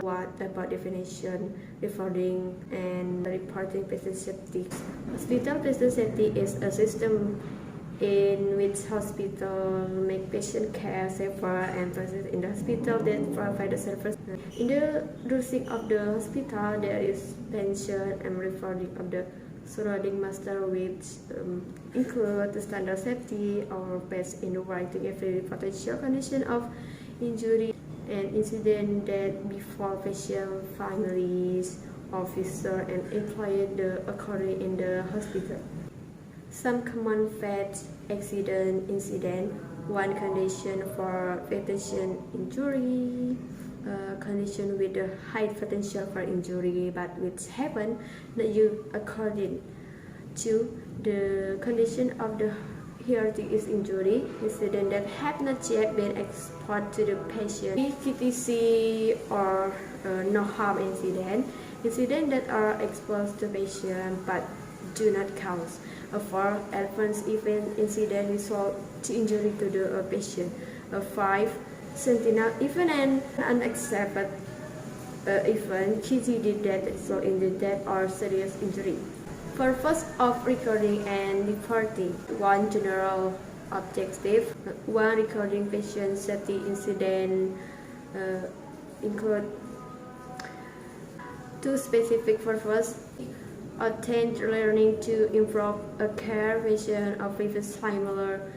what about definition, reporting, and reporting patient safety. Hospital patient safety is a system in which hospital make patient care safer and process in the hospital that provide the service. In the nursing of the hospital, there is pension and reporting of the surrounding master, which include the standard safety or best in the writing every potential condition of injury and incident that before patient, families, officer, and employee occurring in the hospital. Some common fact accident incident, one condition for patient injury, condition with a high potential for injury but which happen not you according to the condition of the hearing is injury, incident that have not yet been exposed to the patient, CTC or no harm incident, incident that are exposed to patient but do not count. For advanced event incident result to injury to the patient. 5. Sentinel event and unaccepted event KTD that result in the death or serious injury. Purpose of recording and reporting. 1. General objective. 1. Recording patient safety incident include 2. Specific purpose. Obtain learning to improve a care patient or previous similar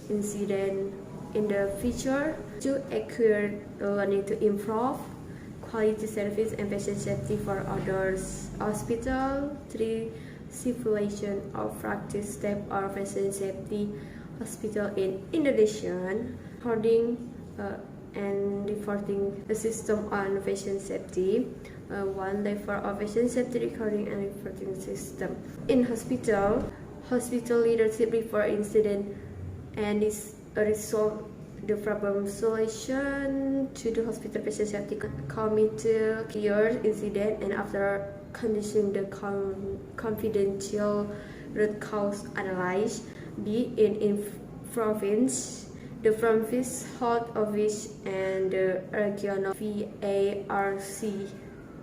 incident in the future. 2. Acquire learning to improve quality service and patient safety for others hospital. 3. Simulation of practice step or patient safety hospital in Indonesia. Recording and reporting the system on patient safety. 1. Level of patient safety recording and reporting system. In hospital leadership report incident and is resolve the problem solution to the hospital patient safety committee clear incident and after conditioning the confidential root cause analysis. B. In province, the province health office and the regional VARC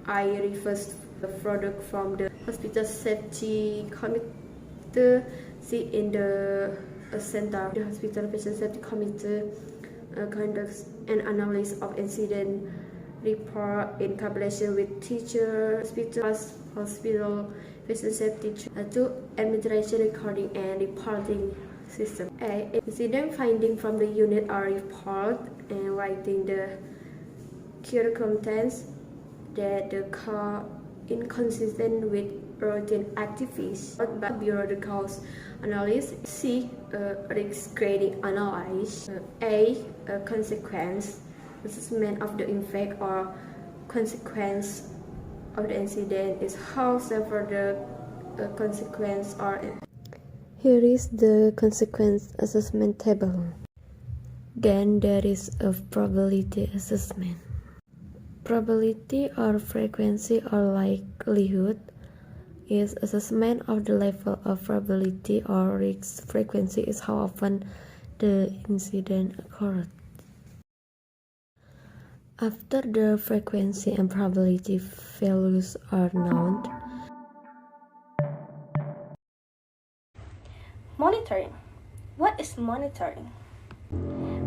refers the product from the hospital safety committee. C. In the center, the hospital patient safety committee conducts an analysis of incident report in collaboration with teacher, hospital patient safety. 2. Administration recording and reporting system. A. Incident finding from the unit or report and writing the circumstance that the car inconsistent with routine activities but bureau the cause analysis. C. Risk grading analysis. A. Consequence assessment of the effect or consequence of the incident is how severe the consequence or. Here is the consequence assessment table. Then there is a probability assessment. Probability or frequency or likelihood is assessment of the level of probability or risk. Frequency is how often the incident occurred. After the frequency and probability values are known. Monitoring. What is monitoring?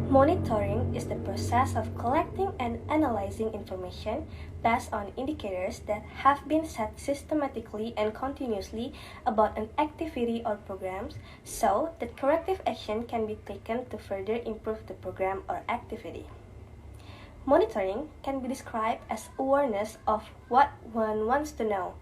Monitoring is the process of collecting and analyzing information based on indicators that have been set systematically and continuously about an activity or programs so that corrective action can be taken to further improve the program or activity. Monitoring can be described as awareness of what one wants to know.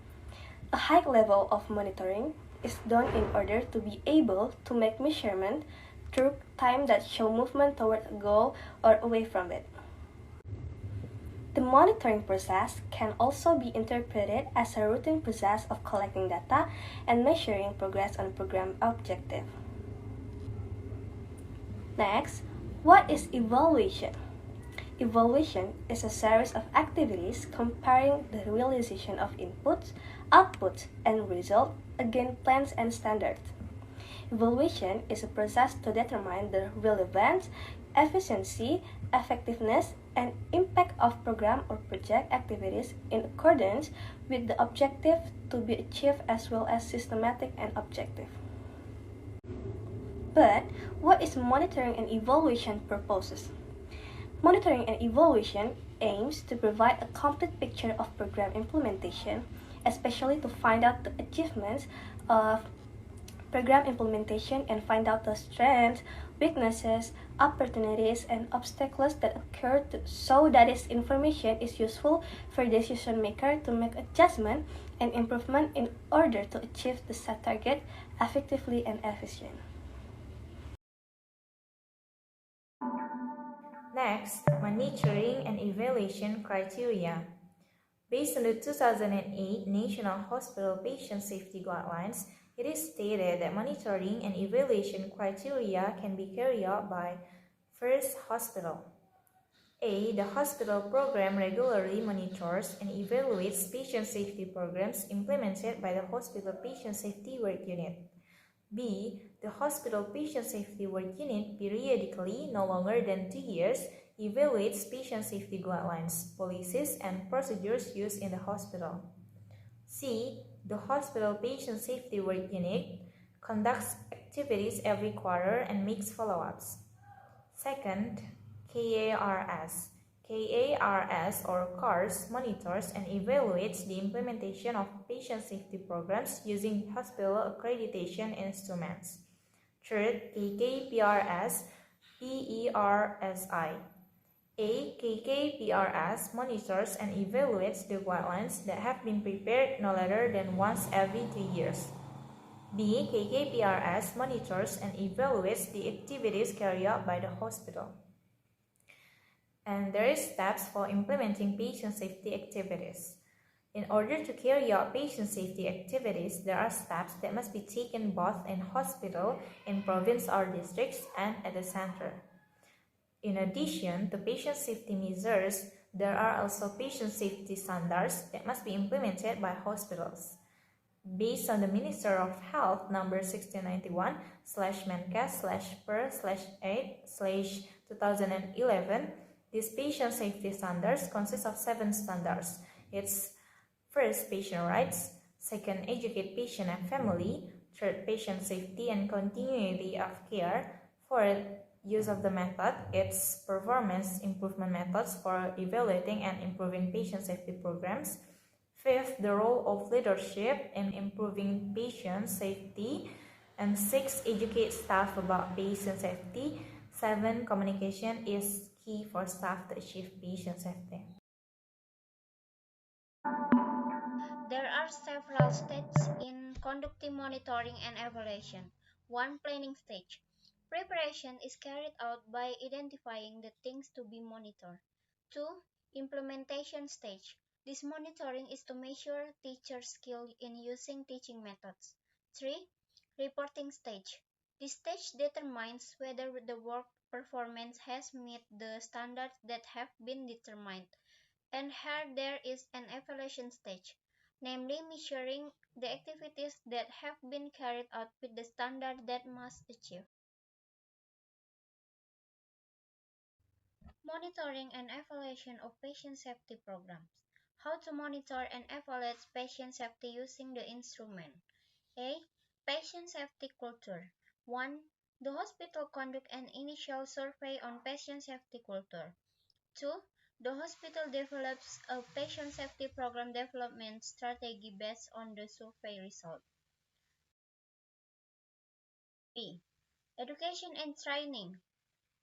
A high level of monitoring is done in order to be able to make measurement through time that show movement toward a goal or away from it. The monitoring process can also be interpreted as a routine process of collecting data and measuring progress on program objective. Next, what is evaluation? Evaluation is a series of activities comparing the realization of inputs, outputs, and results against plans and standards. Evaluation is a process to determine the relevance, efficiency, effectiveness, and impact of program or project activities in accordance with the objective to be achieved as well as systematic and objective. But what is monitoring and evaluation purposes? Monitoring and evaluation aims to provide a complete picture of program implementation, especially to find out the achievements of program implementation and find out the strengths, weaknesses, opportunities, and obstacles that occur so that this information is useful for decision maker to make adjustment and improvement in order to achieve the set target effectively and efficient. Next, monitoring and evaluation criteria. Based on the 2008 National Hospital Patient Safety Guidelines, it is stated that monitoring and evaluation criteria can be carried out by first, hospital. A. The hospital program regularly monitors and evaluates patient safety programs implemented by the Hospital Patient Safety Work Unit. B. The Hospital Patient Safety Work Unit periodically, no longer than 2 years, evaluates patient safety guidelines, policies, and procedures used in the hospital. C. The Hospital Patient Safety Work Unit conducts activities every quarter and makes follow-ups. Second, KARS. KARS or CARS monitors and evaluates the implementation of patient safety programs using hospital accreditation instruments. Third, KKPRS PERSI. KKPRS monitors and evaluates the guidelines that have been prepared no later than once every 3 years. B. KKPRS monitors and evaluates the activities carried out by the hospital. And there is steps for implementing patient safety activities. In order to carry out patient safety activities, there are steps that must be taken both in hospital, in province or districts, and at the center. In addition to patient safety measures, there are also patient safety standards that must be implemented by hospitals. Based on the Minister of Health number 1691/Menkes/Per/8/2011, these patient safety standards consist of 7 standards. It's first, patient rights; second, educate patient and family; third, patient safety and continuity of care; fourth, use of the method; its performance improvement methods for evaluating and improving patient safety programs; fifth, the role of leadership in improving patient safety; and sixth, educate staff about patient safety; seven, communication is key for staff to achieve patient safety. There are several stages in conducting monitoring and evaluation. 1. Planning stage. Preparation is carried out by identifying the things to be monitored. 2. Implementation stage. This monitoring is to measure teachers' skill in using teaching methods. 3. Reporting stage. This stage determines whether the work performance has met the standards that have been determined. And here there is an evaluation stage, namely measuring the activities that have been carried out with the standard that must achieve. Monitoring and evaluation of patient safety programs. How to monitor and evaluate patient safety using the instrument. A. Patient safety culture. 1. The hospital conduct an initial survey on patient safety culture. 2. The hospital develops a patient safety program development strategy based on the survey result. B. Education and training.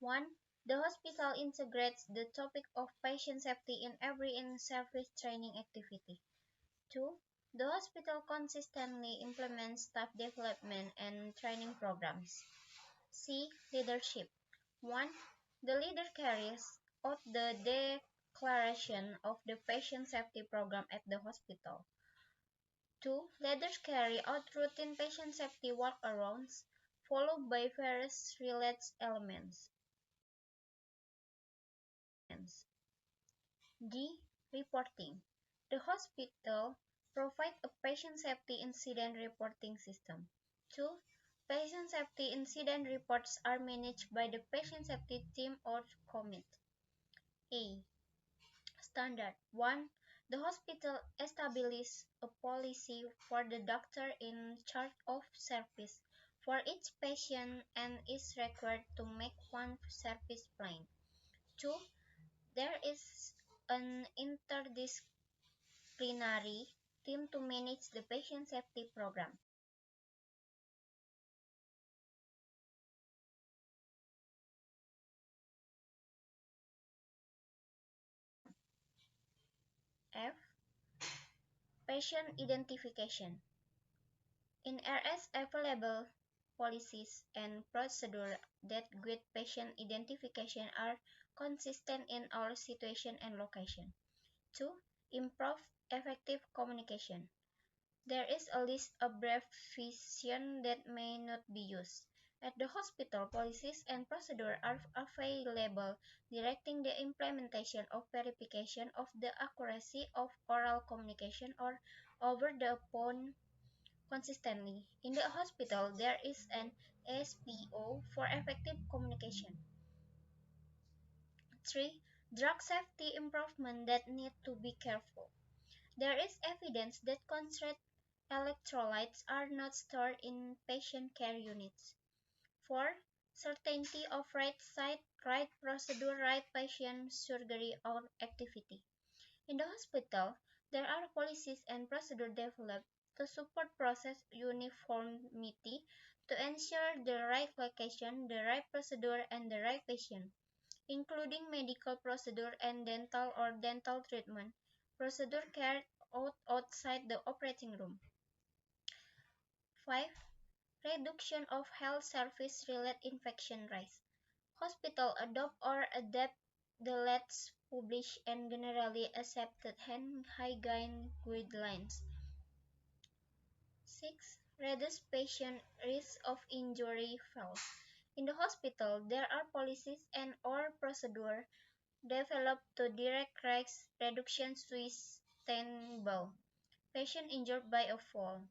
1. The hospital integrates the topic of patient safety in every in-service training activity. 2. The hospital consistently implements staff development and training programs. C. Leadership. 1. The leader carries out the declaration of the patient safety program at the hospital. 2. Leaders carry out routine patient safety walkarounds, followed by various related elements. D. Reporting. The hospital provides a patient safety incident reporting system. 2. Patient safety incident reports are managed by the patient safety team or commit. A. Standard 1. The hospital establishes a policy for the doctor in charge of service for each patient and is required to make one service plan. 2. There is an interdisciplinary team to manage the patient safety program. F. Patient identification. In RS available policies and procedures that guide patient identification are consistent in all situations and locations. 2. Improve effective communication. There is a list of abbreviations that may not be used. At the hospital, policies and procedures are available directing the implementation of verification of the accuracy of oral communication or over the phone consistently. In the hospital, there is an SPO for effective communication. 3. Drug safety improvement that need to be careful. There is evidence that concentrated electrolytes are not stored in patient care units. 4. Certainty of right site, right procedure, right patient, surgery, or activity. In the hospital, there are policies and procedures developed to support process uniformity to ensure the right location, the right procedure, and the right patient, including medical procedure and dental or dental treatment procedure carried out outside the operating room. 5. Reduction of health service-related infection risk. Hospitals adopt or adapt the latest published and generally accepted hand hygiene guidelines. 6. Reduce patient risk of injury falls. In the hospital, there are policies and or procedures developed to direct risk reduction sustainable patient injured by a fall.